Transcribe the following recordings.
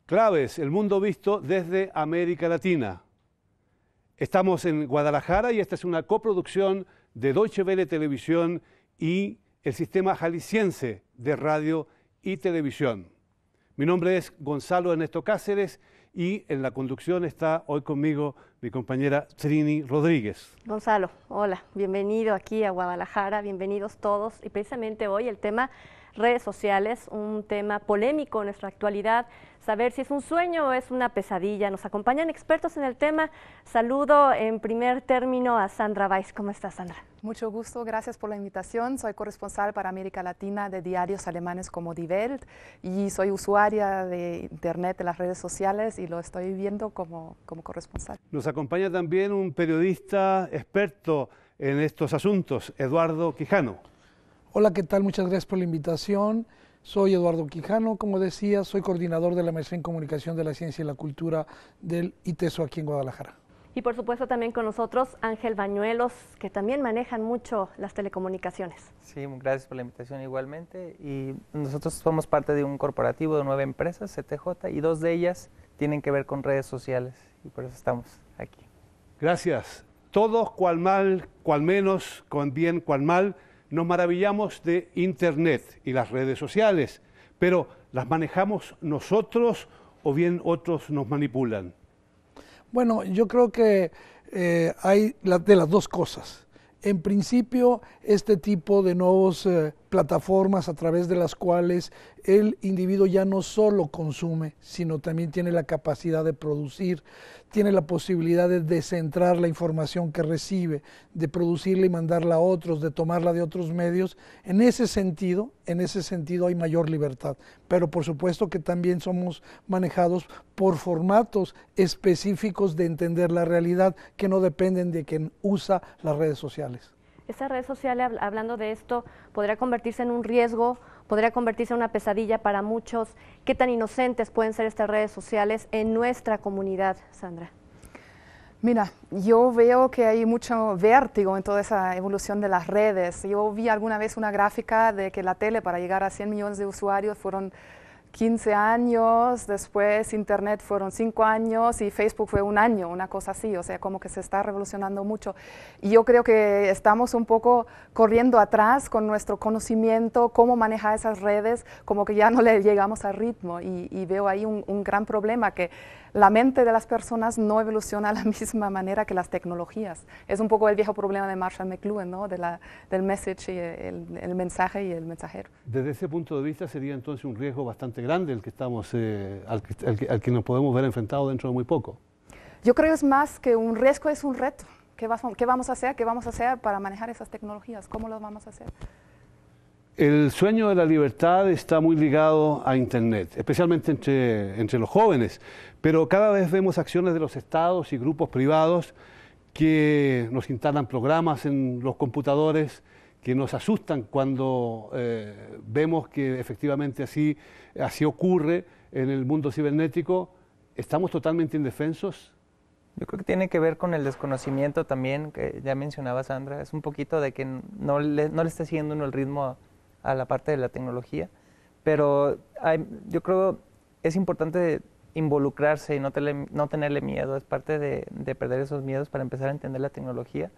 Claves, el mundo visto desde América Latina. Estamos en Guadalajara y esta es una coproducción de Deutsche Welle Televisión y el Sistema Jalisciense de Radio y Televisión. Mi nombre es Gonzalo Ernesto Cáceres y en la conducción está hoy conmigo mi compañera Trini Rodríguez. Gonzalo, hola, bienvenido aquí a Guadalajara, bienvenidos todos. Y precisamente hoy el tema redes sociales, un tema polémico en nuestra actualidad, saber si es un sueño o es una pesadilla. Nos acompañan expertos en el tema. Saludo en primer término a Sandra Weiss. ¿Cómo estás, Sandra? Mucho gusto, gracias por la invitación. Soy corresponsal para América Latina de diarios alemanes como Die Welt y soy usuaria de Internet, de las redes sociales y lo estoy viendo como corresponsal. Nos acompaña también un periodista experto en estos asuntos, Eduardo Quijano. Hola, ¿qué tal? Muchas gracias por la invitación. Soy Eduardo Quijano, como decía, soy coordinador de la Maestría en Comunicación de la Ciencia y la Cultura del ITESO aquí en Guadalajara. Y por supuesto también con nosotros Ángel Bañuelos, que también manejan mucho las telecomunicaciones. Sí, gracias por la invitación igualmente. Y nosotros somos parte de un corporativo de 9 empresas, CTJ, y 2 de ellas tienen que ver con redes sociales y por eso estamos aquí. Gracias. Todos, cual mal, cual menos, cual bien, cual mal, nos maravillamos de Internet y las redes sociales, pero ¿las manejamos nosotros o bien otros nos manipulan? Bueno, yo creo que hay de las dos cosas. En principio, este tipo de nuevas plataformas a través de las cuales el individuo ya no solo consume, sino también tiene la capacidad de producir, tiene la posibilidad de descentrar la información que recibe, de producirla y mandarla a otros, de tomarla de otros medios. En ese sentido hay mayor libertad. Pero por supuesto que también somos manejados por formatos específicos de entender la realidad que no dependen de quien usa las redes sociales. Esta red social, hablando de esto, podría convertirse en un riesgo, podría convertirse en una pesadilla para muchos. ¿Qué tan inocentes pueden ser estas redes sociales en nuestra comunidad, Sandra? Mira, yo veo que hay mucho vértigo en toda esa evolución de las redes. Yo vi alguna vez una gráfica de que la tele para llegar a 100 millones de usuarios fueron 15 años, después Internet fueron 5 años y Facebook fue 1 año, una cosa así, o sea, como que se está revolucionando mucho. Y yo creo que estamos un poco corriendo atrás con nuestro conocimiento, cómo manejar esas redes, como que ya no le llegamos al ritmo y veo ahí un gran problema, que la mente de las personas no evoluciona de la misma manera que las tecnologías. Es un poco el viejo problema de Marshall McLuhan, ¿no? Del message y el mensaje y el mensajero. Desde ese punto de vista sería entonces un riesgo bastante grande el que estamos, al que nos podemos ver enfrentados dentro de muy poco. Yo creo es más que un riesgo, es un reto. ¿Qué vamos a hacer? ¿Qué vamos a hacer para manejar esas tecnologías? ¿Cómo lo vamos a hacer? El sueño de la libertad está muy ligado a Internet, especialmente entre los jóvenes, pero cada vez vemos acciones de los estados y grupos privados que nos instalan programas en los computadores que nos asustan cuando vemos que efectivamente así ocurre en el mundo cibernético. ¿Estamos totalmente indefensos? Yo creo que tiene que ver con el desconocimiento también, que ya mencionaba Sandra. Es un poquito de que no le está siguiendo uno el ritmo a la parte de la tecnología, pero yo creo es importante involucrarse y no tenerle miedo. Es parte de perder esos miedos para empezar a entender la tecnología.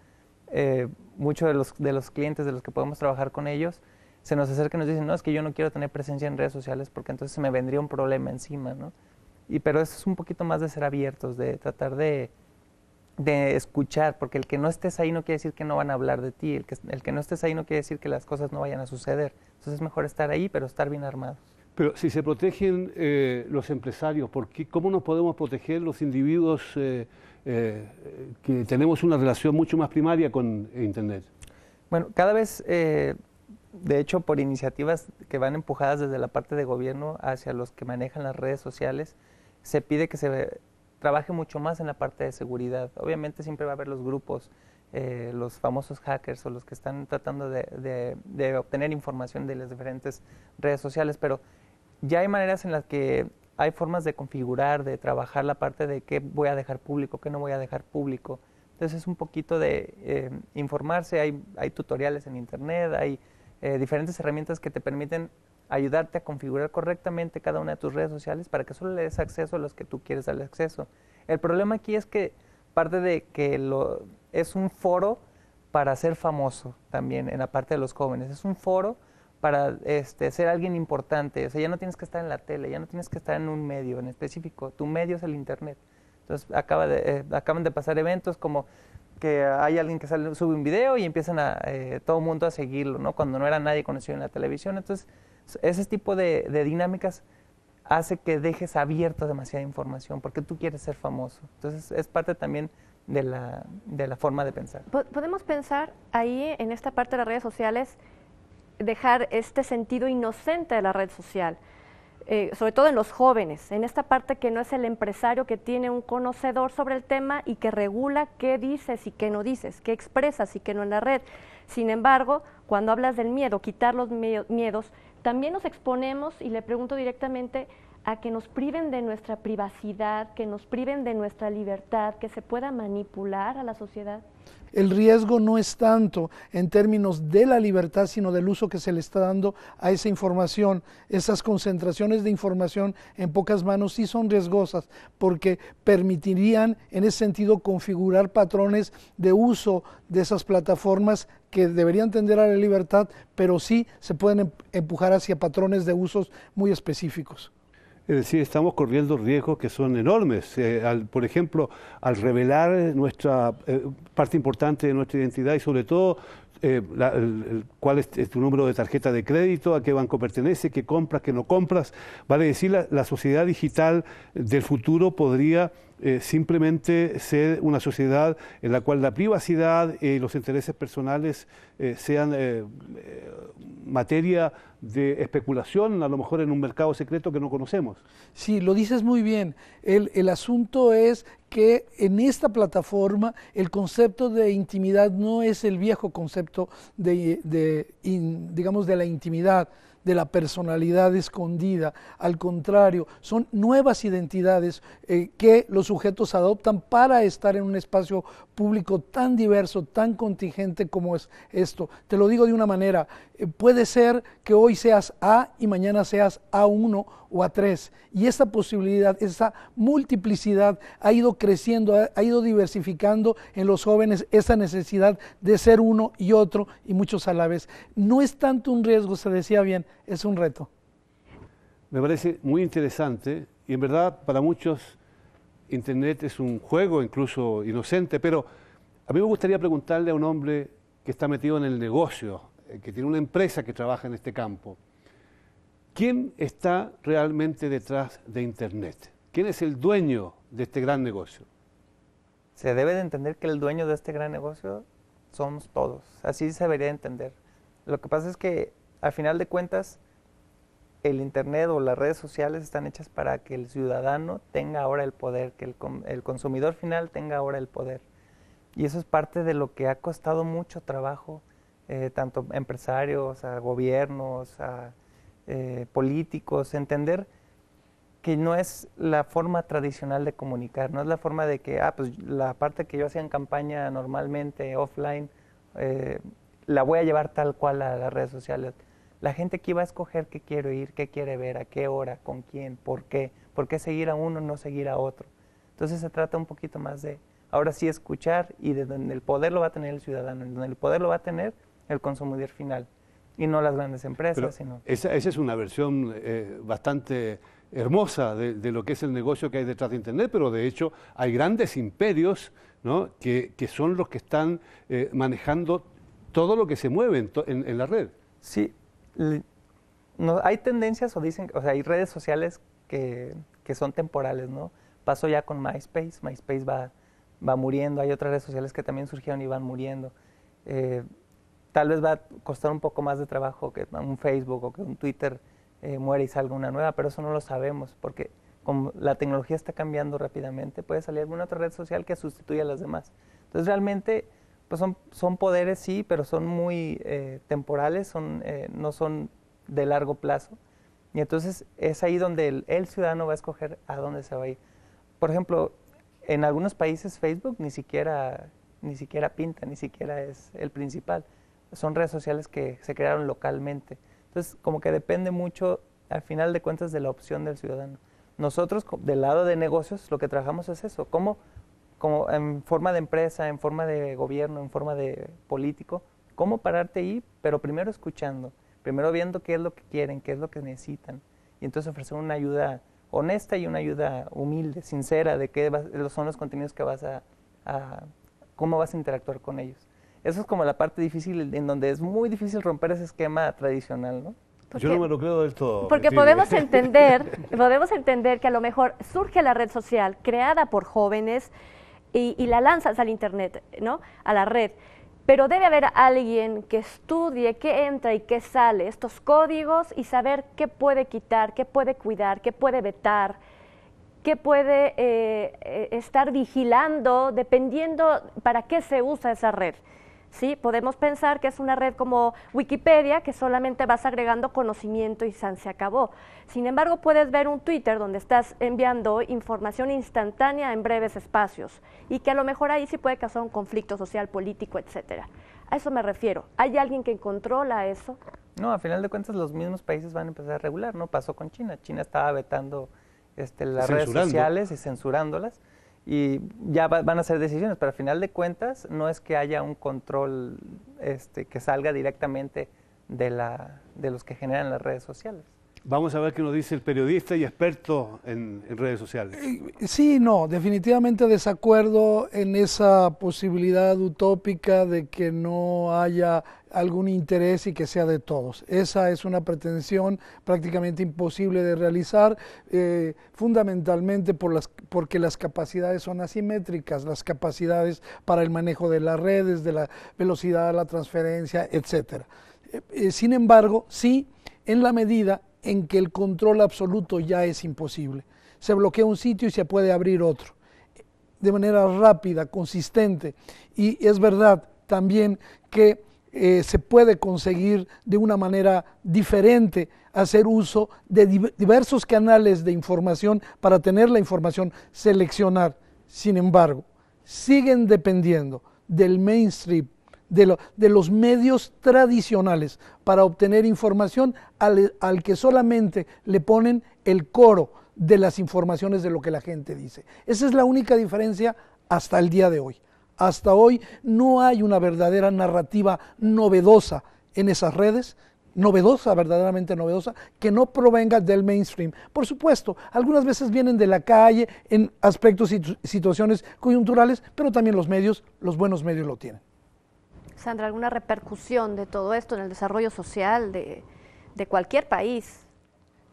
Muchos de los clientes de los que podemos trabajar con ellos se nos acercan y nos dicen, no, es que yo no quiero tener presencia en redes sociales porque entonces se me vendría un problema encima, ¿no? Pero eso es un poquito más de ser abiertos, de tratar de escuchar, porque el que no estés ahí no quiere decir que no van a hablar de ti, el que no estés ahí no quiere decir que las cosas no vayan a suceder. Entonces es mejor estar ahí, pero estar bien armados. Pero si se protegen los empresarios, ¿cómo nos podemos proteger los individuos que tenemos una relación mucho más primaria con Internet? Bueno, cada vez, de hecho, por iniciativas que van empujadas desde la parte de gobierno hacia los que manejan las redes sociales, se pide que se trabaje mucho más en la parte de seguridad. Obviamente siempre va a haber los grupos, los famosos hackers o los que están tratando de obtener información de las diferentes redes sociales, pero ya hay maneras en las que hay formas de configurar, de trabajar la parte de qué voy a dejar público, qué no voy a dejar público. Entonces es un poquito de informarse, hay tutoriales en internet, hay diferentes herramientas que te permiten ayudarte a configurar correctamente cada una de tus redes sociales para que solo le des acceso a los que tú quieres darle acceso. El problema aquí es que parte de que es un foro para ser famoso también en la parte de los jóvenes. Es un foro para ser alguien importante. O sea, ya no tienes que estar en la tele, ya no tienes que estar en un medio en específico. Tu medio es el Internet. Entonces, acaban de pasar eventos como que hay alguien que sube un video y empiezan todo el mundo a seguirlo, ¿no? Cuando no era nadie conocido en la televisión. Entonces, ese tipo de dinámicas hace que dejes abierto demasiada información porque tú quieres ser famoso. Entonces, es parte también de la forma de pensar. Podemos pensar ahí, en esta parte de las redes sociales, dejar este sentido inocente de la red social, sobre todo en los jóvenes, en esta parte que no es el empresario que tiene un conocedor sobre el tema y que regula qué dices y qué no dices, qué expresas y qué no en la red. Sin embargo, cuando hablas del miedo, quitar los miedos, también nos exponemos, y le pregunto directamente, a que nos priven de nuestra privacidad, que nos priven de nuestra libertad, que se pueda manipular a la sociedad. El riesgo no es tanto en términos de la libertad, sino del uso que se le está dando a esa información. Esas concentraciones de información en pocas manos sí son riesgosas, porque permitirían en ese sentido configurar patrones de uso de esas plataformas que deberían tender a la libertad, pero sí se pueden empujar hacia patrones de usos muy específicos. Es decir, estamos corriendo riesgos que son enormes. Por ejemplo, al revelar nuestra parte importante de nuestra identidad y sobre todo cuál es tu número de tarjeta de crédito, a qué banco pertenece, qué compras, qué no compras, vale decir, la sociedad digital del futuro podría simplemente ser una sociedad en la cual la privacidad y los intereses personales sean materia de especulación, a lo mejor en un mercado secreto que no conocemos. Sí, lo dices muy bien. El asunto es que en esta plataforma el concepto de intimidad no es el viejo concepto digamos, de la intimidad, de la personalidad escondida. Al contrario, son nuevas identidades que los sujetos adoptan para estar en un espacio público tan diverso, tan contingente como es esto. Te lo digo de una manera, puede ser que hoy seas A y mañana seas A1 o A3, y esa posibilidad, esa multiplicidad ha ido creciendo, ha ido diversificando en los jóvenes esa necesidad de ser uno y otro y muchos a la vez. No es tanto un riesgo, se decía bien, es un reto. Me parece muy interesante y en verdad para muchos Internet es un juego incluso inocente, pero a mí me gustaría preguntarle a un hombre que está metido en el negocio, que tiene una empresa que trabaja en este campo. ¿Quién está realmente detrás de Internet? ¿Quién es el dueño de este gran negocio? Se debe de entender que el dueño de este gran negocio somos todos. Así se debería entender. Lo que pasa es que, al final de cuentas, el Internet o las redes sociales están hechas para que el ciudadano tenga ahora el poder, que el consumidor final tenga ahora el poder. Y eso es parte de lo que ha costado mucho trabajo, tanto a empresarios, a gobiernos, a políticos, entender que no es la forma tradicional de comunicar, no es la forma de que, pues la parte que yo hacía en campaña normalmente, offline, la voy a llevar tal cual a las redes sociales. La gente aquí va a escoger qué quiere oír, qué quiere ver, a qué hora, con quién, por qué seguir a uno, no seguir a otro. Entonces se trata un poquito más de, ahora sí, escuchar, y de donde el poder lo va a tener el ciudadano, donde el poder lo va a tener el consumidor final, y no las grandes empresas. Sino esa es una versión bastante hermosa de lo que es el negocio que hay detrás de Internet, pero de hecho hay grandes imperios, ¿no?, que son los que están manejando todo lo que se mueve en la red. Sí, hay tendencias o sea, hay redes sociales que son temporales, ¿no? Pasó ya con MySpace, MySpace va muriendo, hay otras redes sociales que también surgieron y van muriendo. Tal vez va a costar un poco más de trabajo que un Facebook o que un Twitter muera y salga una nueva, pero eso no lo sabemos, porque como la tecnología está cambiando rápidamente, puede salir alguna otra red social que sustituya a las demás. Entonces realmente pues son poderes, sí, pero son muy temporales, no son de largo plazo. Y entonces es ahí donde el ciudadano va a escoger a dónde se va a ir. Por ejemplo, en algunos países Facebook ni siquiera pinta, ni siquiera es el principal. son redes sociales que se crearon localmente. Entonces, como que depende mucho, al final de cuentas, de la opción del ciudadano. Nosotros, del lado de negocios, lo que trabajamos es eso, como en forma de empresa, en forma de gobierno, en forma de político, cómo pararte ahí, pero primero escuchando, primero viendo qué es lo que quieren, qué es lo que necesitan, y entonces ofrecer una ayuda honesta y una ayuda humilde, sincera, de qué son los contenidos que vas cómo vas a interactuar con ellos. Eso es como la parte difícil, en donde es muy difícil romper ese esquema tradicional, ¿no? Yo no me lo creo del todo. Porque podemos entender que a lo mejor surge la red social creada por jóvenes y la lanzas al internet, ¿no? A la red. Pero debe haber alguien que estudie qué entra y qué sale, estos códigos, y saber qué puede quitar, qué puede cuidar, qué puede vetar, qué puede estar vigilando, dependiendo para qué se usa esa red. ¿Sí? Podemos pensar que es una red como Wikipedia, que solamente vas agregando conocimiento y se acabó. Sin embargo, puedes ver un Twitter donde estás enviando información instantánea en breves espacios y que a lo mejor ahí sí puede causar un conflicto social, político, etcétera. A eso me refiero. ¿Hay alguien que controla eso? No, a final de cuentas los mismos países van a empezar a regular, ¿no? Pasó con China. China estaba vetando las redes sociales y censurándolas. Y ya van a ser decisiones, pero al final de cuentas no es que haya un control que salga directamente de los que generan las redes sociales. Vamos a ver qué nos dice el periodista y experto en redes sociales. Sí, no, definitivamente desacuerdo en esa posibilidad utópica de que no haya algún interés y que sea de todos. Esa es una pretensión prácticamente imposible de realizar, fundamentalmente porque las capacidades son asimétricas, las capacidades para el manejo de las redes, de la velocidad, la transferencia, etcétera. Sin embargo, sí, en la medida en que el control absoluto ya es imposible. Se bloquea un sitio y se puede abrir otro, de manera rápida, consistente, y es verdad también que se puede conseguir de una manera diferente hacer uso de diversos canales de información para tener la información, seleccionar. Sin embargo, siguen dependiendo del mainstream, de los medios tradicionales para obtener información al que solamente le ponen el coro de las informaciones de lo que la gente dice. Esa es la única diferencia hasta el día de hoy. Hasta hoy no hay una verdadera narrativa novedosa en esas redes, verdaderamente novedosa, que no provenga del mainstream. Por supuesto, algunas veces vienen de la calle en aspectos y situaciones coyunturales, pero también los buenos medios lo tienen. Sandra, ¿alguna repercusión de todo esto en el desarrollo social de cualquier país?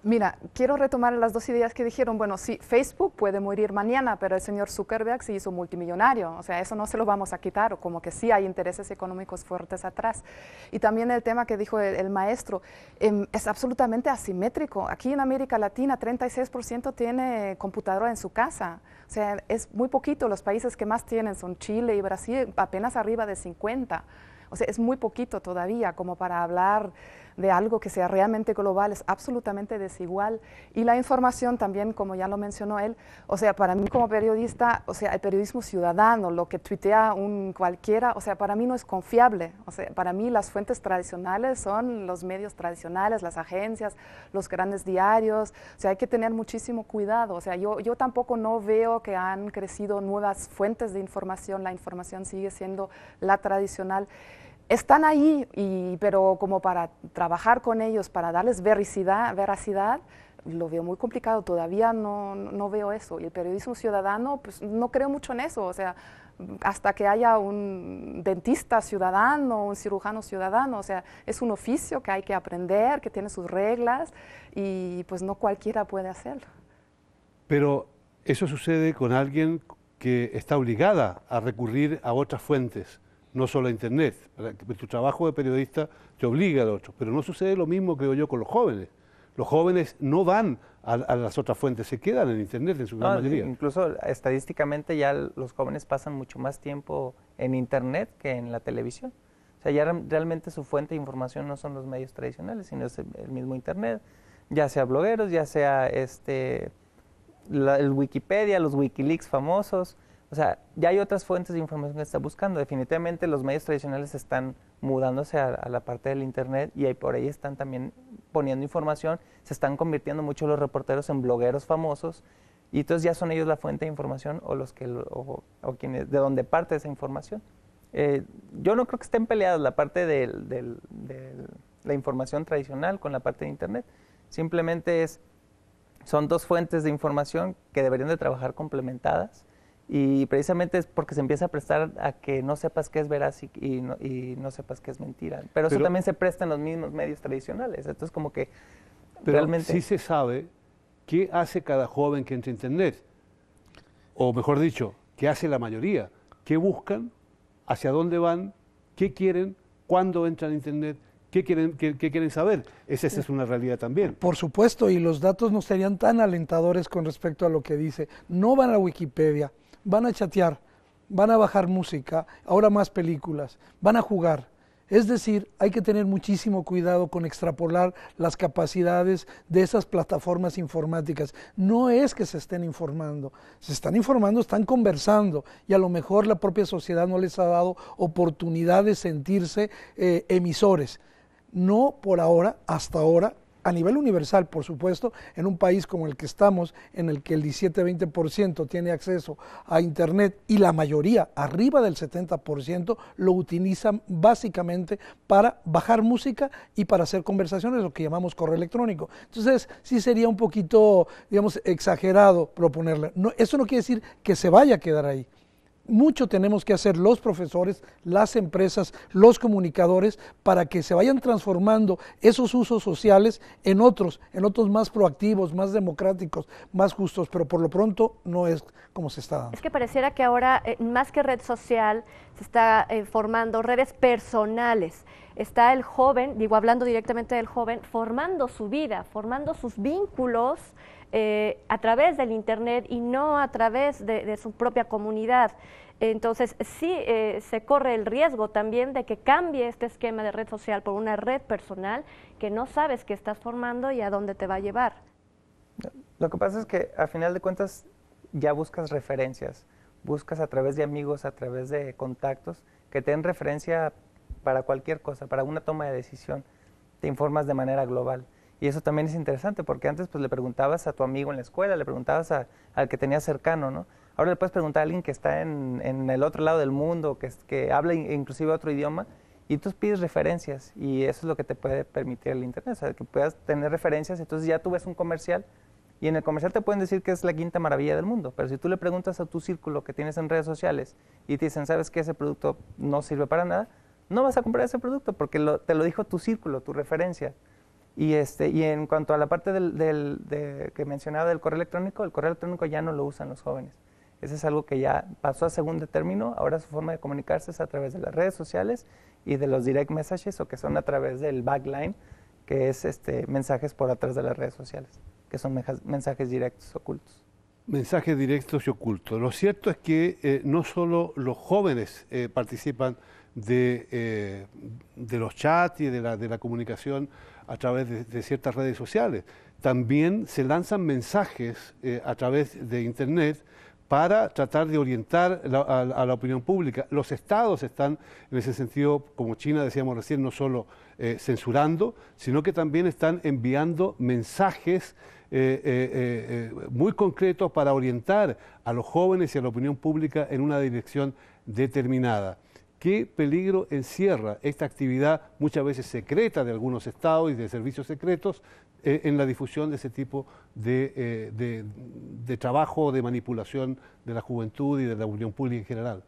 Mira, quiero retomar las dos ideas que dijeron. Bueno, sí, Facebook puede morir mañana, pero el señor Zuckerberg se hizo multimillonario. O sea, eso no se lo vamos a quitar, o como que sí hay intereses económicos fuertes atrás. Y también el tema que dijo el maestro, es absolutamente asimétrico. Aquí en América Latina, 36% tiene computadora en su casa. O sea, es muy poquito. Los países que más tienen son Chile y Brasil, apenas arriba de 50%. O sea, es muy poquito todavía como para hablar de algo que sea realmente global, es absolutamente desigual. Y la información también, como ya lo mencionó él, o sea, para mí como periodista, o sea, el periodismo ciudadano, lo que tuitea un cualquiera, o sea, para mí no es confiable. O sea, para mí las fuentes tradicionales son los medios tradicionales, las agencias, los grandes diarios. O sea, hay que tener muchísimo cuidado. O sea, yo tampoco no veo que han crecido nuevas fuentes de información, la información sigue siendo la tradicional. Están ahí, pero como para trabajar con ellos, para darles veracidad, lo veo muy complicado, todavía no veo eso. Y el periodismo ciudadano, pues no creo mucho en eso, o sea, hasta que haya un dentista ciudadano, un cirujano ciudadano, o sea, es un oficio que hay que aprender, que tiene sus reglas, y pues no cualquiera puede hacerlo. Pero eso sucede con alguien que está obligada a recurrir a otras fuentes, no solo a Internet. Tu trabajo de periodista te obliga a otro, pero no sucede lo mismo, creo yo, con los jóvenes. Los jóvenes no van a las otras fuentes, se quedan en Internet en su gran mayoría. Incluso estadísticamente ya los jóvenes pasan mucho más tiempo en Internet que en la televisión. O sea, ya realmente su fuente de información no son los medios tradicionales, sino es el mismo Internet, ya sea blogueros, ya sea el Wikipedia, los Wikileaks famosos. O sea, ya hay otras fuentes de información que está buscando. Definitivamente los medios tradicionales están mudándose a la parte del Internet y ahí por ahí están también poniendo información, se están convirtiendo mucho los reporteros en blogueros famosos y entonces ya son ellos la fuente de información o los que o quienes de donde parte esa información. Yo no creo que estén peleadas la parte de la información tradicional con la parte de Internet, simplemente son dos fuentes de información que deberían de trabajar complementadas y precisamente es porque se empieza a prestar a que no sepas qué es veraz y no sepas qué es mentira. Pero eso también se presta en los mismos medios tradicionales. Entonces como que realmente... sí se sabe qué hace cada joven que entra a Internet. O mejor dicho, qué hace la mayoría. ¿Qué buscan? ¿Hacia dónde van? ¿Qué quieren? ¿Cuándo entran a Internet? ¿Qué quieren saber? Esa es una realidad también. Por supuesto, y los datos no serían tan alentadores con respecto a lo que dice. No van a Wikipedia, van a chatear, van a bajar música, ahora más películas, van a jugar. Es decir, hay que tener muchísimo cuidado con extrapolar las capacidades de esas plataformas informáticas. No es que se estén informando, se están informando, están conversando y a lo mejor la propia sociedad no les ha dado oportunidad de sentirse emisores. No por ahora, hasta ahora, a nivel universal, por supuesto, en un país como el que estamos, en el que el 17-20% tiene acceso a Internet y la mayoría, arriba del 70%, lo utilizan básicamente para bajar música y para hacer conversaciones, lo que llamamos correo electrónico. Entonces, sí sería un poquito, digamos, exagerado proponerle. No, eso no quiere decir que se vaya a quedar ahí. Mucho tenemos que hacer los profesores, las empresas, los comunicadores, para que se vayan transformando esos usos sociales en otros más proactivos, más democráticos, más justos, pero por lo pronto no es como se está dando. Es que pareciera que ahora, más que red social, se está formando redes personales. Está el joven, digo, hablando directamente del joven, formando su vida, formando sus vínculos a través del Internet y no a través de su propia comunidad. Entonces, sí se corre el riesgo también de que cambie este esquema de red social por una red personal que no sabes qué estás formando y a dónde te va a llevar. Lo que pasa es que, a final de cuentas, ya buscas referencias, buscas a través de amigos, a través de contactos, que te den referencia para cualquier cosa, para una toma de decisión, te informas de manera global. Y eso también es interesante, porque antes pues le preguntabas a tu amigo en la escuela, le preguntabas al que tenías cercano, ¿no? Ahora le puedes preguntar a alguien que está en el otro lado del mundo, que habla inclusive otro idioma, y tú pides referencias, y eso es lo que te puede permitir el Internet, o sea, que puedas tener referencias, entonces ya tú ves un comercial, y en el comercial te pueden decir que es la quinta maravilla del mundo, pero si tú le preguntas a tu círculo que tienes en redes sociales, y te dicen, ¿sabes qué? Ese producto no sirve para nada, no vas a comprar ese producto, porque te lo dijo tu círculo, tu referencia. Y en cuanto a la parte que mencionaba del correo electrónico, el correo electrónico ya no lo usan los jóvenes. Ese es algo que ya pasó a segundo término, ahora su forma de comunicarse es a través de las redes sociales y de los direct messages, o que son a través del backline, que es mensajes por atrás de las redes sociales, que son mensajes directos ocultos. Mensajes directos y ocultos. Lo cierto es que no solo los jóvenes participan de los chats y de la comunicación a través de ciertas redes sociales. También se lanzan mensajes a través de Internet para tratar de orientar a la opinión pública. Los estados están en ese sentido, como China decíamos recién, no solo censurando, sino que también están enviando mensajes muy concretos para orientar a los jóvenes y a la opinión pública en una dirección determinada. ¿Qué peligro encierra esta actividad muchas veces secreta de algunos estados y de servicios secretos en la difusión de ese tipo de trabajo, de manipulación de la juventud y de la opinión pública en general?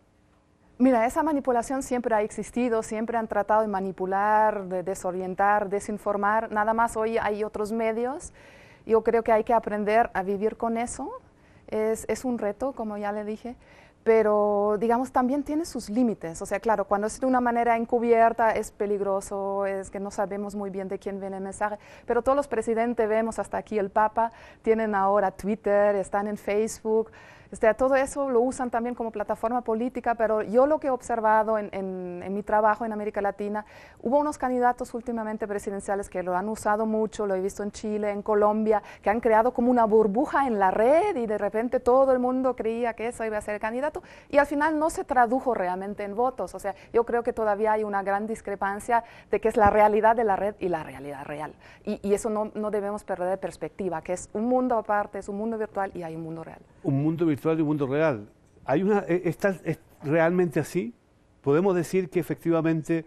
Mira, esa manipulación siempre ha existido, siempre han tratado de manipular, de desorientar, desinformar, nada más hoy hay otros medios. Yo creo que hay que aprender a vivir con eso, es un reto, como ya le dije, pero digamos también tiene sus límites, o sea, claro, cuando es de una manera encubierta es peligroso, es que no sabemos muy bien de quién viene el mensaje, pero todos los presidentes vemos, hasta aquí el Papa, tienen ahora Twitter, están en Facebook, Todo eso lo usan también como plataforma política, pero yo lo que he observado en mi trabajo en América Latina, hubo unos candidatos últimamente presidenciales que lo han usado mucho, lo he visto en Chile, en Colombia, que han creado como una burbuja en la red y de repente todo el mundo creía que eso iba a ser el candidato y al final no se tradujo realmente en votos. O sea, yo creo que todavía hay una gran discrepancia de qué es la realidad de la red y la realidad real. Y eso no debemos perder de perspectiva, que es un mundo aparte, es un mundo virtual y hay un mundo real. Un mundo virtual y un mundo real. ¿Es realmente así? ¿Podemos decir que efectivamente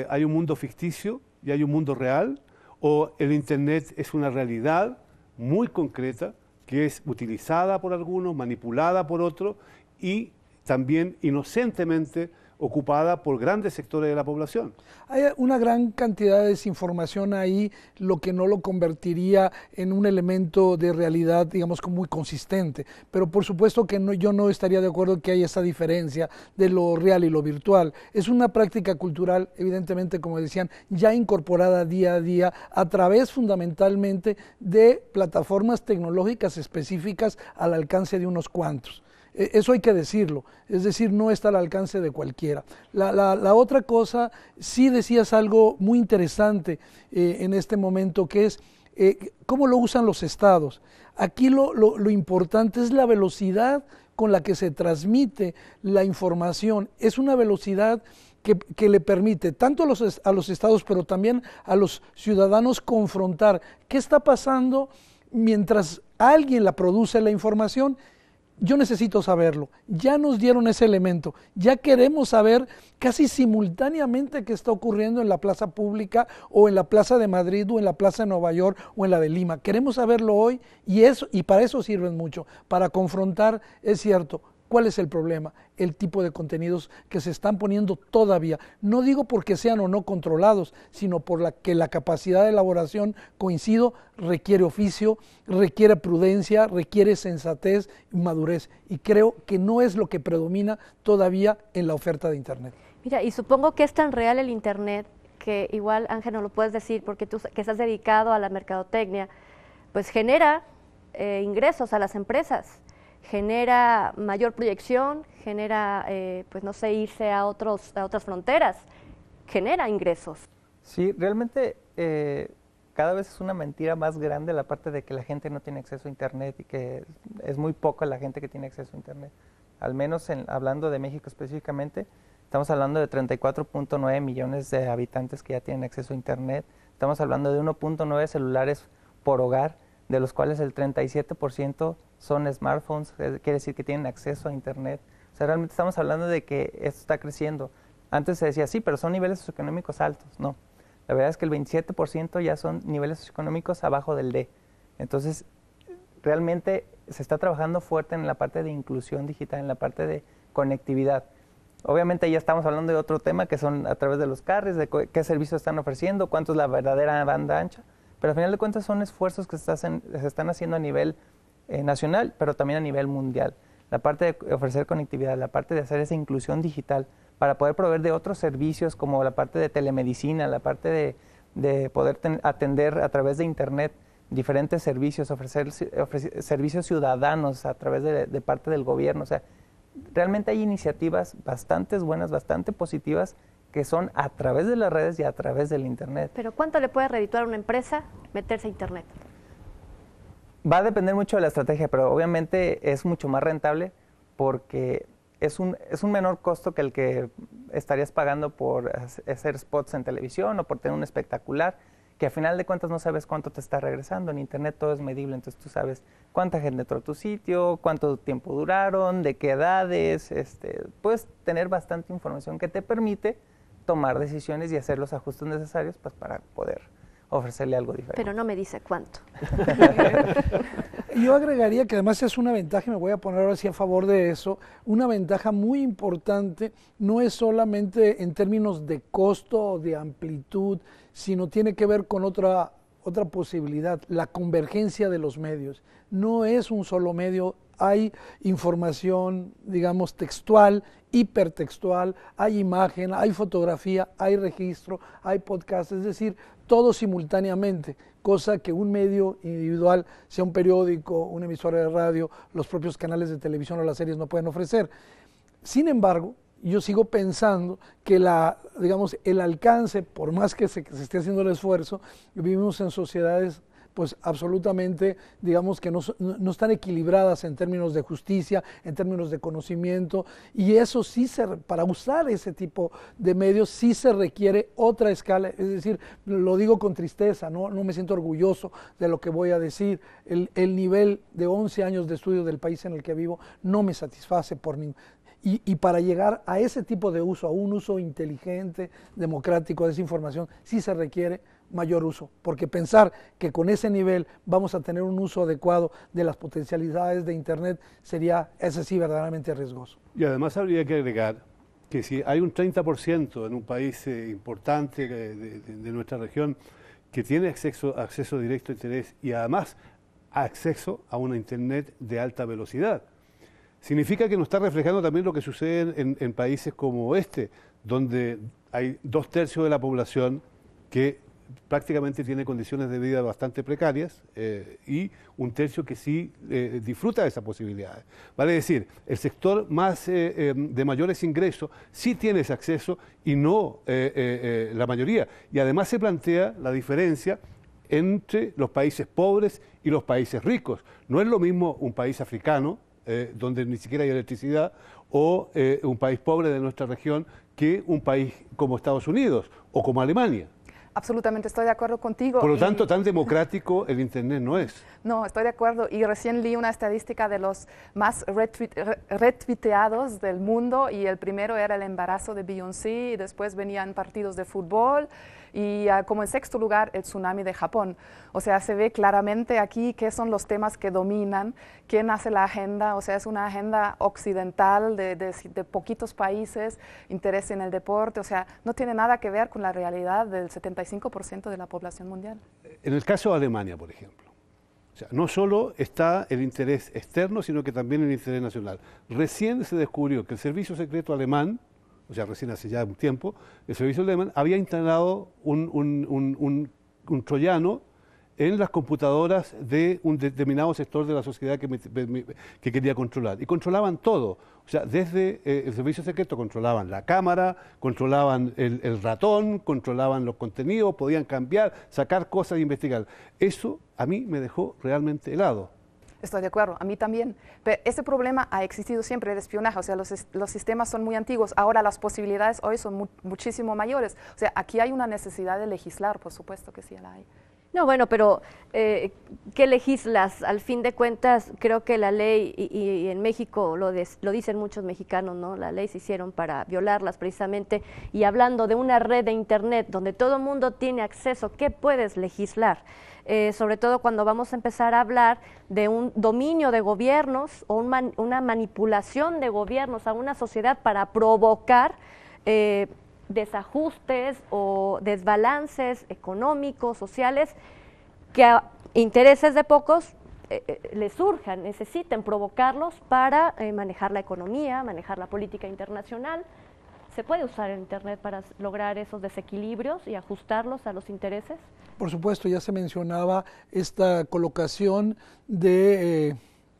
hay un mundo ficticio y hay un mundo real? ¿O el Internet es una realidad muy concreta que es utilizada por algunos, manipulada por otros y también inocentemente ocupada por grandes sectores de la población? Hay una gran cantidad de desinformación ahí, lo que no lo convertiría en un elemento de realidad, digamos, como muy consistente. Pero por supuesto que yo no estaría de acuerdo que haya esa diferencia de lo real y lo virtual. Es una práctica cultural, evidentemente, como decían, ya incorporada día a día a través fundamentalmente de plataformas tecnológicas específicas al alcance de unos cuantos. Eso hay que decirlo, es decir, no está al alcance de cualquiera. La otra cosa, sí decías algo muy interesante en este momento, que es cómo lo usan los estados. Aquí lo importante es la velocidad con la que se transmite la información. Es una velocidad que le permite tanto a los estados, pero también a los ciudadanos confrontar qué está pasando mientras alguien la produce la información. Yo necesito saberlo, ya nos dieron ese elemento, ya queremos saber casi simultáneamente qué está ocurriendo en la plaza pública o en la plaza de Madrid o en la plaza de Nueva York o en la de Lima. Queremos saberlo hoy y para eso sirven mucho, para confrontar, es cierto. ¿Cuál es el problema? El tipo de contenidos que se están poniendo todavía. No digo porque sean o no controlados, sino por que la capacidad de elaboración, coincido, requiere oficio, requiere prudencia, requiere sensatez y madurez. Y creo que no es lo que predomina todavía en la oferta de Internet. Mira, y supongo que es tan real el Internet que igual, Ángel, no lo puedes decir porque tú que estás dedicado a la mercadotecnia, pues genera ingresos a las empresas. Genera mayor proyección, genera, pues no sé, irse a otras fronteras, genera ingresos. Sí, realmente cada vez es una mentira más grande la parte de que la gente no tiene acceso a Internet y que es muy poca la gente que tiene acceso a Internet. Al menos hablando de México específicamente, estamos hablando de 34.9 millones de habitantes que ya tienen acceso a Internet. Estamos hablando de 1.9 celulares por hogar, de los cuales el 37% son smartphones, quiere decir que tienen acceso a Internet. O sea, realmente estamos hablando de que esto está creciendo. Antes se decía, sí, pero son niveles socioeconómicos altos. No, la verdad es que el 27% ya son niveles socioeconómicos abajo del D. Entonces, realmente se está trabajando fuerte en la parte de inclusión digital, en la parte de conectividad. Obviamente ya estamos hablando de otro tema, que son a través de los carriers, de qué servicios están ofreciendo, cuánto es la verdadera banda ancha. Pero al final de cuentas son esfuerzos que se están haciendo a nivel nacional, pero también a nivel mundial. La parte de ofrecer conectividad, la parte de hacer esa inclusión digital para poder proveer de otros servicios como la parte de telemedicina, la parte de poder atender a través de Internet diferentes servicios, ofrecer servicios ciudadanos a través de parte del gobierno. O sea, realmente hay iniciativas bastante buenas, bastante positivas, que son a través de las redes y a través del Internet. Pero ¿cuánto le puede redituar a una empresa meterse a Internet? Va a depender mucho de la estrategia, pero obviamente es mucho más rentable porque es un menor costo que el que estarías pagando por hacer spots en televisión o por tener un espectacular, que a final de cuentas no sabes cuánto te está regresando. En Internet todo es medible, entonces tú sabes cuánta gente entró a tu sitio, cuánto tiempo duraron, de qué edades. Puedes tener bastante información que te permite tomar decisiones y hacer los ajustes necesarios pues, para poder ofrecerle algo diferente. Pero no me dice cuánto. Yo agregaría que además es una ventaja, y me voy a poner ahora sí a favor de eso, una ventaja muy importante, no es solamente en términos de costo o de amplitud, sino tiene que ver con otra posibilidad, la convergencia de los medios. No es un solo medio hay información, digamos, textual, hipertextual, hay imagen, hay fotografía, hay registro, hay podcast, es decir, todo simultáneamente, cosa que un medio individual, sea un periódico, una emisora de radio, los propios canales de televisión o las series no pueden ofrecer. Sin embargo, yo sigo pensando que digamos, el alcance, por más que se esté haciendo el esfuerzo, vivimos en sociedades pues absolutamente, digamos, que no están equilibradas en términos de justicia, en términos de conocimiento, y eso sí, para usar ese tipo de medios sí se requiere otra escala, es decir, lo digo con tristeza, no me siento orgulloso de lo que voy a decir, el nivel de 11 años de estudio del país en el que vivo no me satisface y para llegar a ese tipo de uso, a un uso inteligente, democrático de esa información, sí se requiere mayor uso, porque pensar que con ese nivel vamos a tener un uso adecuado de las potencialidades de Internet sería, ese sí, verdaderamente riesgoso. Y además habría que agregar que si hay un 30% en un país importante de nuestra región que tiene acceso directo a Internet y además acceso a una Internet de alta velocidad, significa que nos está reflejando también lo que sucede en países como este, donde hay 2/3 de la población que prácticamente tiene condiciones de vida bastante precarias y 1/3 que sí disfruta de esas posibilidades. Vale decir, el sector más de mayores ingresos sí tiene ese acceso y no la mayoría. Y además se plantea la diferencia entre los países pobres y los países ricos. No es lo mismo un país africano, donde ni siquiera hay electricidad, o un país pobre de nuestra región, que un país como Estados Unidos o como Alemania. Absolutamente, estoy de acuerdo contigo. Por lo tanto, tan democrático el Internet no es. No, estoy de acuerdo. Y recién leí una estadística de los más retuiteados del mundo, y el primero era el embarazo de Beyoncé, y después venían partidos de fútbol, y como en sexto lugar el tsunami de Japón. O sea, se ve claramente aquí qué son los temas que dominan, quién hace la agenda. O sea, es una agenda occidental de poquitos países, interés en el deporte. O sea, no tiene nada que ver con la realidad del 75% de la población mundial. En el caso de Alemania, por ejemplo, o sea, no solo está el interés externo, sino que también el interés nacional. Recién se descubrió que el servicio secreto alemán, o sea, recién hace ya un tiempo, el servicio alemán había instalado un troyano en las computadoras de un determinado sector de la sociedad que quería controlar. Y controlaban todo. O sea, desde el servicio secreto controlaban la cámara, controlaban el ratón, controlaban los contenidos, podían cambiar, sacar cosas e investigar. Eso a mí me dejó realmente helado. Estoy de acuerdo, a mí también. Pero ese problema ha existido siempre, el espionaje. O sea, los sistemas son muy antiguos. Ahora las posibilidades hoy son muchísimo mayores. O sea, aquí hay una necesidad de legislar, por supuesto que sí la hay. No, bueno, pero ¿qué legislas? Al fin de cuentas, creo que la ley, y en México lo dicen muchos mexicanos, ¿no? La ley se hicieron para violarlas precisamente, y hablando de una red de Internet donde todo el mundo tiene acceso, ¿qué puedes legislar? Sobre todo cuando vamos a empezar a hablar de un dominio de gobiernos o una manipulación de gobiernos a una sociedad para provocar desajustes o desbalances económicos, sociales, que a intereses de pocos les surjan, necesiten provocarlos para manejar la economía, manejar la política internacional. ¿Se puede usar el Internet para lograr esos desequilibrios y ajustarlos a los intereses? Por supuesto, ya se mencionaba esta colocación de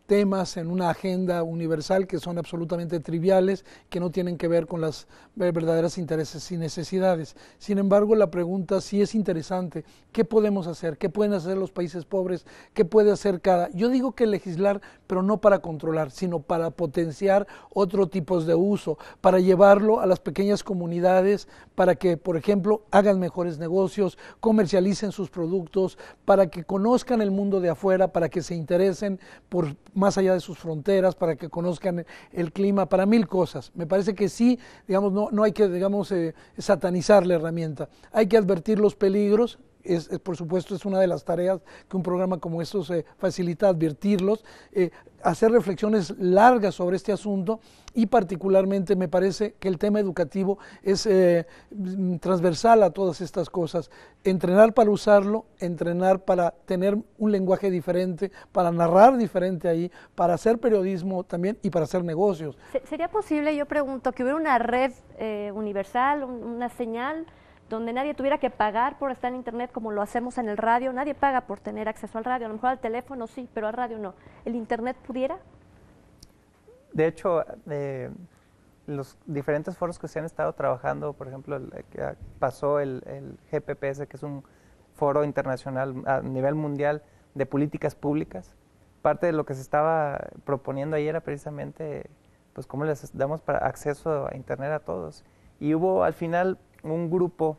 temas en una agenda universal que son absolutamente triviales, que no tienen que ver con las verdaderas intereses y necesidades. Sin embargo, la pregunta sí es interesante. ¿Qué podemos hacer? ¿Qué pueden hacer los países pobres? ¿Qué puede hacer cada? Yo digo que legislar, pero no para controlar, sino para potenciar otros tipos de uso, para llevarlo a las pequeñas comunidades, para que, por ejemplo, hagan mejores negocios, comercialicen sus productos, para que conozcan el mundo de afuera, para que se interesen por más allá de sus fronteras, para que conozcan el clima, para mil cosas. Me parece que sí, digamos, no hay que, digamos, satanizar la herramienta. Hay que advertir los peligros, por supuesto, es una de las tareas que un programa como estos facilita, advertirlos, hacer reflexiones largas sobre este asunto, y particularmente me parece que el tema educativo es transversal a todas estas cosas. Entrenar para usarlo, entrenar para tener un lenguaje diferente, para narrar diferente ahí, para hacer periodismo también y para hacer negocios. ¿Sería posible, yo pregunto, que hubiera una red universal, una señal donde nadie tuviera que pagar por estar en internet como lo hacemos en el radio? Nadie paga por tener acceso al radio, a lo mejor al teléfono sí, pero al radio no. ¿El internet pudiera? De hecho, los diferentes foros que se han estado trabajando, por ejemplo, pasó el GPPS, que es un foro internacional a nivel mundial de políticas públicas. Parte de lo que se estaba proponiendo ahí era precisamente pues cómo les damos para acceso a internet a todos. Y hubo al final un grupo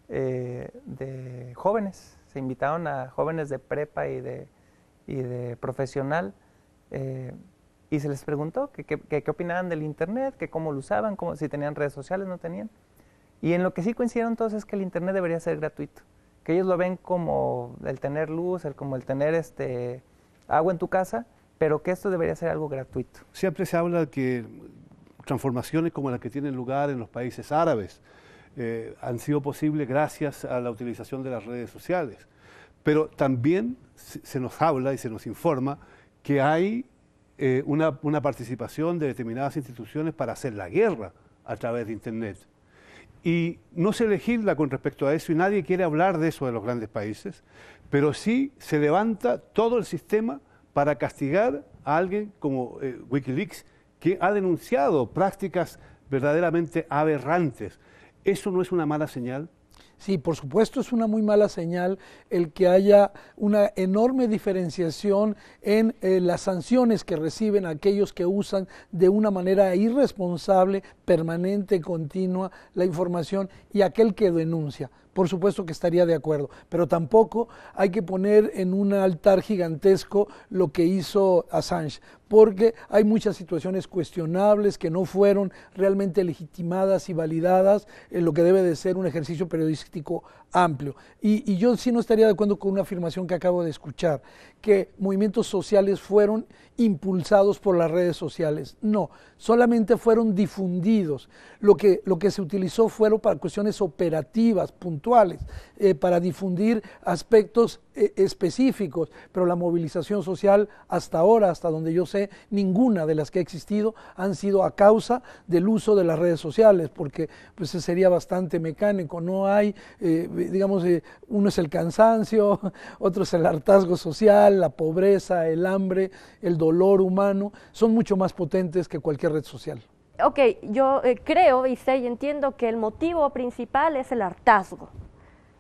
de jóvenes, se invitaron a jóvenes de prepa y de profesional, y se les preguntó qué opinaban del internet, que cómo lo usaban, si tenían redes sociales, no tenían. Y en lo que sí coincidieron todos es que el internet debería ser gratuito, que ellos lo ven como el tener luz, como el tener agua en tu casa, pero que esto debería ser algo gratuito. Siempre se habla que transformaciones como las que tienen lugar en los países árabes han sido posibles gracias a la utilización de las redes sociales. Pero también se nos habla y se nos informa que hay una participación de determinadas instituciones para hacer la guerra a través de Internet. Y no se legisla con respecto a eso y nadie quiere hablar de eso de los grandes países, pero sí se levanta todo el sistema para castigar a alguien como Wikileaks, que ha denunciado prácticas verdaderamente aberrantes. ¿Eso no es una mala señal? Sí, por supuesto es una muy mala señal el que haya una enorme diferenciación en las sanciones que reciben aquellos que usan de una manera irresponsable, permanente, continua la información, y aquel que denuncia. Por supuesto que estaría de acuerdo, pero tampoco hay que poner en un altar gigantesco lo que hizo Assange, porque hay muchas situaciones cuestionables que no fueron realmente legitimadas y validadas en lo que debe de ser un ejercicio periodístico amplio. Y yo sí no estaría de acuerdo con una afirmación que acabo de escuchar, que movimientos sociales fueron impulsados por las redes sociales. No, solamente fueron difundidos. Lo que se utilizó fueron para cuestiones operativas, puntuales, para difundir aspectos específicos, pero la movilización social hasta ahora, hasta donde yo sé, ninguna de las que ha existido han sido a causa del uso de las redes sociales, porque pues sería bastante mecánico. No hay, uno es el cansancio, otro es el hartazgo social, la pobreza, el hambre, el dolor humano, son mucho más potentes que cualquier red social. Ok, yo creo y sé y entiendo que el motivo principal es el hartazgo.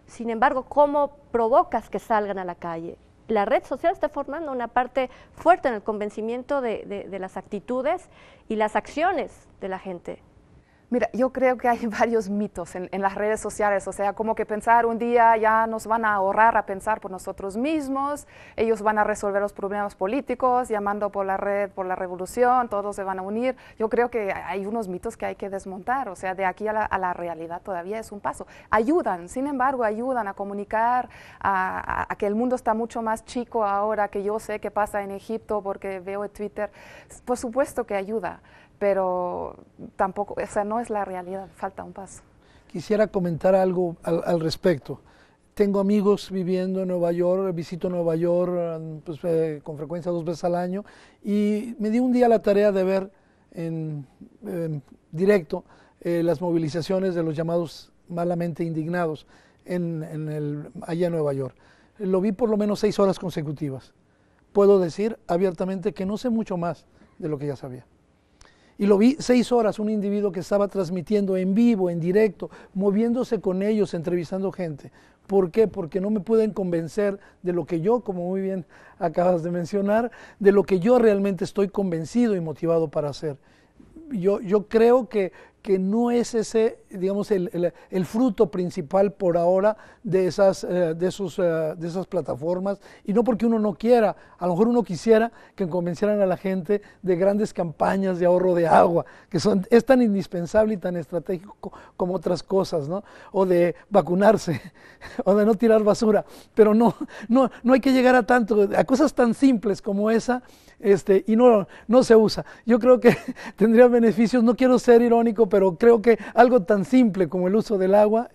Sin embargo, ¿cómo provocas que salgan a la calle? La red social está formando una parte fuerte en el convencimiento de las actitudes y las acciones de la gente. Mira, yo creo que hay varios mitos en las redes sociales, o sea, como que pensar un día ya nos van a ahorrar a pensar por nosotros mismos, ellos van a resolver los problemas políticos, llamando por la red, por la revolución, todos se van a unir. Yo creo que hay unos mitos que hay que desmontar, o sea, de aquí a la realidad todavía es un paso. Ayudan, sin embargo, ayudan a comunicar, a que el mundo está mucho más chico ahora, que yo sé qué pasa en Egipto porque veo en Twitter. Por supuesto que ayuda, pero tampoco, o sea, no es la realidad, falta un paso. Quisiera comentar algo al respecto. Tengo amigos viviendo en Nueva York, visito Nueva York con frecuencia 2 veces al año, y me di un día la tarea de ver en directo las movilizaciones de los llamados malamente indignados allá en Nueva York. Lo vi por lo menos 6 horas consecutivas. Puedo decir abiertamente que no sé mucho más de lo que ya sabía. Y lo vi 6 horas, un individuo que estaba transmitiendo en vivo, en directo, moviéndose con ellos, entrevistando gente. ¿Por qué? Porque no me pueden convencer de lo que yo, como muy bien acabas de mencionar, de lo que yo realmente estoy convencido y motivado para hacer. Yo creo que no es ese digamos, el fruto principal por ahora de esas plataformas, y no porque uno no quiera, a lo mejor uno quisiera que convencieran a la gente de grandes campañas de ahorro de agua, que es tan indispensable y tan estratégico como otras cosas, ¿no? O de vacunarse, o de no tirar basura, pero no hay que llegar a tanto, a cosas tan simples como esa, y no se usa. Yo creo que tendría beneficios, no quiero ser irónico, pero creo que algo tan simple como el uso del agua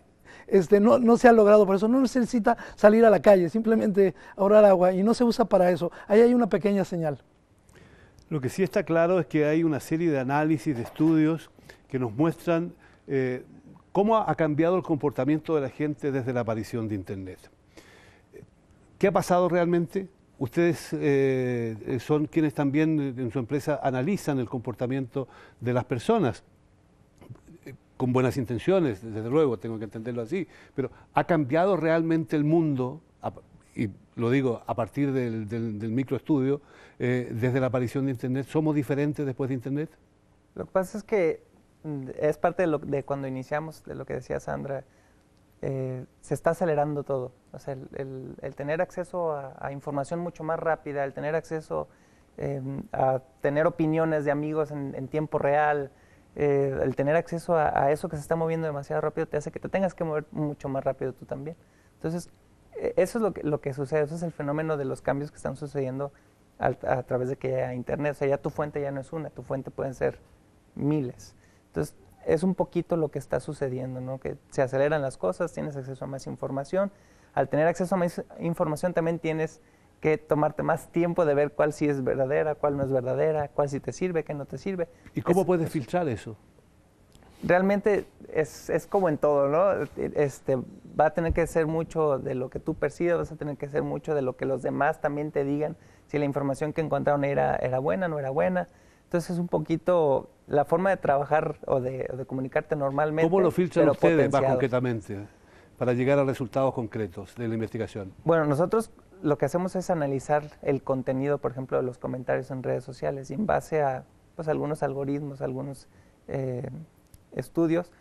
no se ha logrado. Por eso no necesita salir a la calle, simplemente ahorrar agua, y no se usa para eso. Ahí hay una pequeña señal. Lo que sí está claro es que hay una serie de análisis, de estudios que nos muestran cómo ha cambiado el comportamiento de la gente desde la aparición de Internet. ¿Qué ha pasado realmente? Ustedes son quienes también en su empresa analizan el comportamiento de las personas, con buenas intenciones, desde luego, tengo que entenderlo así, pero ¿ha cambiado realmente el mundo, y lo digo a partir del microestudio, desde la aparición de Internet? ¿Somos diferentes después de Internet? Lo que pasa es que es parte de cuando iniciamos, de lo que decía Sandra, se está acelerando todo. O sea, el tener acceso a información mucho más rápida, el tener acceso a tener opiniones de amigos en tiempo real, el tener acceso a eso que se está moviendo demasiado rápido te hace que te tengas que mover mucho más rápido tú también. Entonces, eso es lo que sucede, eso es el fenómeno de los cambios que están sucediendo a través de que hay Internet. O sea, ya tu fuente ya no es una, tu fuente pueden ser miles. Entonces, es un poquito lo que está sucediendo, ¿no? Que se aceleran las cosas, tienes acceso a más información. Al tener acceso a más información también tienes que tomarte más tiempo de ver cuál sí es verdadera, cuál no es verdadera, cuál sí te sirve, qué no te sirve. ¿Y cómo puedes filtrar eso? Realmente es como en todo, ¿no? Va a tener que ser mucho de lo que tú percibes, vas a tener que ser mucho de lo que los demás también te digan, si la información que encontraron era buena, no era buena. Entonces es un poquito la forma de trabajar o de comunicarte normalmente. ¿Cómo lo filtran ustedes más concretamente para llegar a resultados concretos de la investigación? Bueno, nosotros lo que hacemos es analizar el contenido, por ejemplo, de los comentarios en redes sociales, y en base a pues, algunos algoritmos, algunos estudios,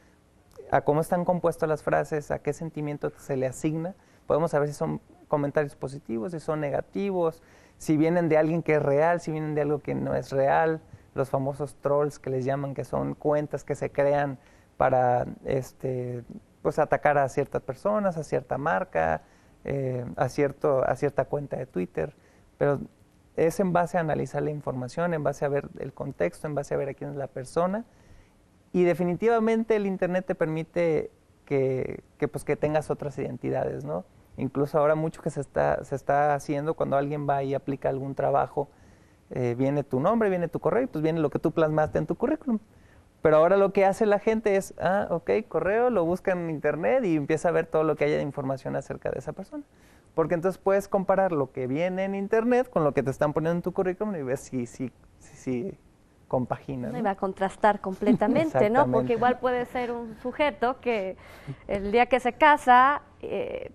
a cómo están compuestas las frases, a qué sentimiento se le asigna, podemos saber si son comentarios positivos, si son negativos, si vienen de alguien que es real, si vienen de algo que no es real, los famosos trolls que les llaman, que son cuentas que se crean para pues atacar a ciertas personas, a cierta marca, a cierta cuenta de Twitter, pero es en base a analizar la información, en base a ver el contexto, en base a ver a quién es la persona, y definitivamente el Internet te permite que tengas otras identidades, ¿no? Incluso ahora mucho que se está haciendo cuando alguien va y aplica algún trabajo, viene tu nombre, viene tu correo, y pues viene lo que tú plasmaste en tu currículum. Pero ahora lo que hace la gente es, ok, correo, lo busca en Internet y empieza a ver todo lo que haya de información acerca de esa persona. Porque entonces puedes comparar lo que viene en Internet con lo que te están poniendo en tu currículum y ves si compagina, ¿no? Y va a contrastar completamente, ¿no? Porque igual puede ser un sujeto que el día que se casa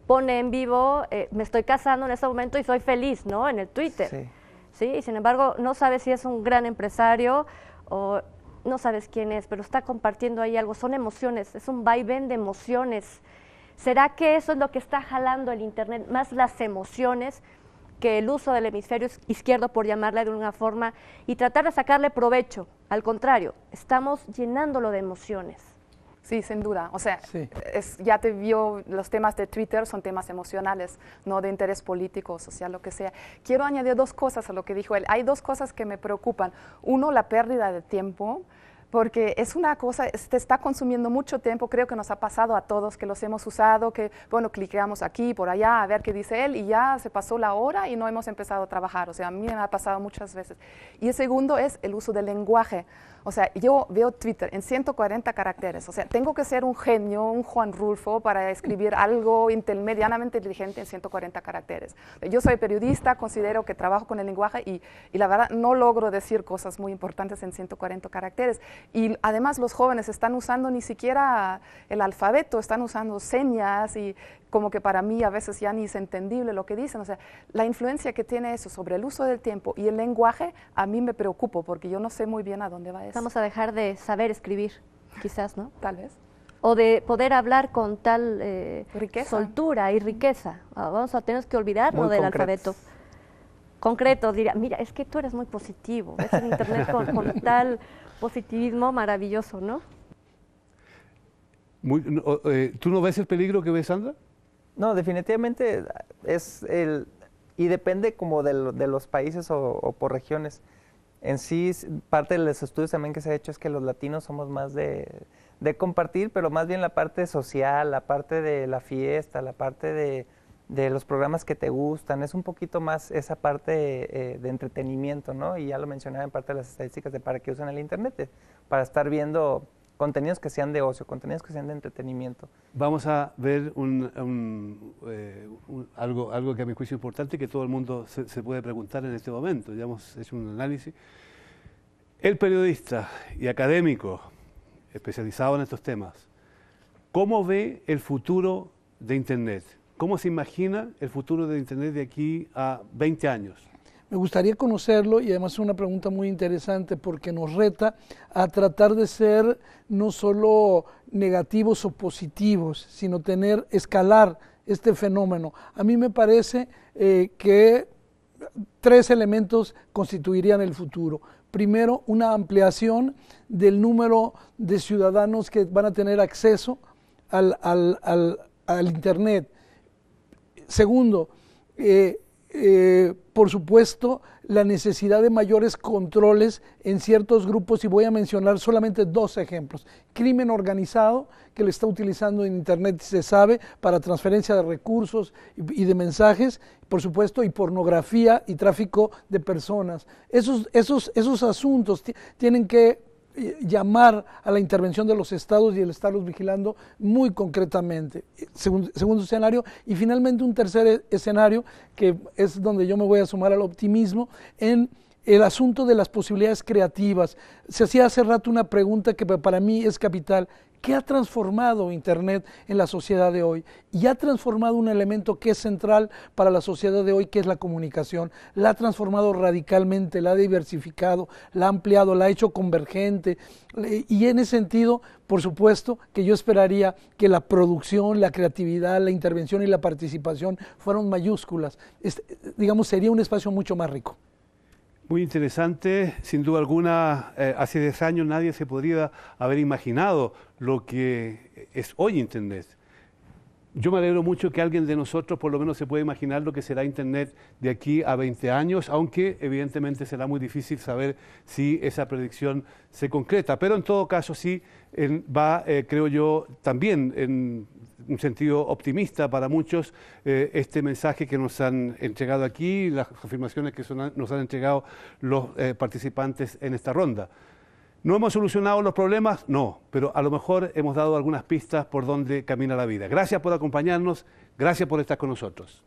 pone en vivo, me estoy casando en este momento y soy feliz, ¿no? En el Twitter. Sí. ¿Sí? Y sin embargo, no sabes si es un gran empresario o no sabes quién es, pero está compartiendo ahí algo. Son emociones, es un vaivén de emociones. ¿Será que eso es lo que está jalando el Internet, más las emociones que el uso del hemisferio izquierdo, por llamarle de una forma, y tratar de sacarle provecho? Al contrario, estamos llenándolo de emociones. Sí, sin duda. O sea, sí. Ya te vio, los temas de Twitter son temas emocionales, no de interés político, social, lo que sea. Quiero añadir dos cosas a lo que dijo él. Hay dos cosas que me preocupan. Uno, la pérdida de tiempo, porque es una cosa, te está consumiendo mucho tiempo. Creo que nos ha pasado a todos que los hemos usado, que, bueno, cliqueamos aquí, por allá, a ver qué dice él, y ya se pasó la hora y no hemos empezado a trabajar. O sea, a mí me ha pasado muchas veces. Y el segundo es el uso del lenguaje. O sea, yo veo Twitter en 140 caracteres. O sea, tengo que ser un genio, un Juan Rulfo, para escribir algo medianamente inteligente en 140 caracteres. Yo soy periodista, considero que trabajo con el lenguaje y la verdad no logro decir cosas muy importantes en 140 caracteres. Y además los jóvenes están usando ni siquiera el alfabeto, están usando señas y como que para mí a veces ya ni es entendible lo que dicen. O sea, la influencia que tiene eso sobre el uso del tiempo y el lenguaje a mí me preocupa porque yo no sé muy bien a dónde va eso. Vamos a dejar de saber escribir, quizás, ¿no? Tal vez. o de poder hablar con tal Riqueza. soltura y riqueza. Vamos a tener que olvidarnos Muy del concretos. alfabeto. Concreto, diría, mira, es que tú eres muy positivo, ves el internet con tal positivismo maravilloso, ¿no? ¿Tú no ves el peligro que ves, Sandra? No, definitivamente es el... Y depende como de los países o por regiones. En sí, parte de los estudios también que se ha hecho es que los latinos somos más de compartir, pero más bien la parte social, la parte de la fiesta, la parte de los programas que te gustan, es un poquito más esa parte de entretenimiento, ¿no? Y ya lo mencionaba en parte de las estadísticas de para qué usan el internet, para estar viendo contenidos que sean de ocio, contenidos que sean de entretenimiento. Vamos a ver algo que a mi juicio es importante y que todo el mundo se puede preguntar en este momento. Ya hemos hecho un análisis. El periodista y académico especializado en estos temas, ¿cómo ve el futuro de Internet? ¿Cómo se imagina el futuro de Internet de aquí a 20 años? Me gustaría conocerlo y además es una pregunta muy interesante porque nos reta a tratar de ser no solo negativos o positivos, sino escalar este fenómeno. A mí me parece que 3 elementos constituirían el futuro. Primero, una ampliación del número de ciudadanos que van a tener acceso al Internet. Segundo, por supuesto, la necesidad de mayores controles en ciertos grupos, y voy a mencionar solamente 2 ejemplos. Crimen organizado, que lo está utilizando en Internet, se sabe, para transferencia de recursos y de mensajes, por supuesto, y pornografía y tráfico de personas. Esos asuntos tienen que llamar a la intervención de los estados y el estarlos vigilando muy concretamente. Segundo escenario, y finalmente un tercer escenario, que es donde yo me voy a sumar al optimismo, en el asunto de las posibilidades creativas. Se hacía hace rato una pregunta que para mí es capital. ¿Qué ha transformado Internet en la sociedad de hoy? Y ha transformado un elemento que es central para la sociedad de hoy, que es la comunicación. La ha transformado radicalmente, la ha diversificado, la ha ampliado, la ha hecho convergente. Y en ese sentido, por supuesto, que yo esperaría que la producción, la creatividad, la intervención y la participación fueran mayúsculas. Digamos, sería un espacio mucho más rico. Muy interesante, sin duda alguna. Hace 10 años nadie se podría haber imaginado lo que es hoy Internet. Yo me alegro mucho que alguien de nosotros por lo menos se pueda imaginar lo que será Internet de aquí a 20 años, aunque evidentemente será muy difícil saber si esa predicción se concreta. Pero en todo caso sí va, creo yo, también en un sentido optimista para muchos, este mensaje que nos han entregado aquí, las afirmaciones que nos han entregado los participantes en esta ronda. ¿No hemos solucionado los problemas? No, pero a lo mejor hemos dado algunas pistas por donde camina la vida. Gracias por acompañarnos, gracias por estar con nosotros.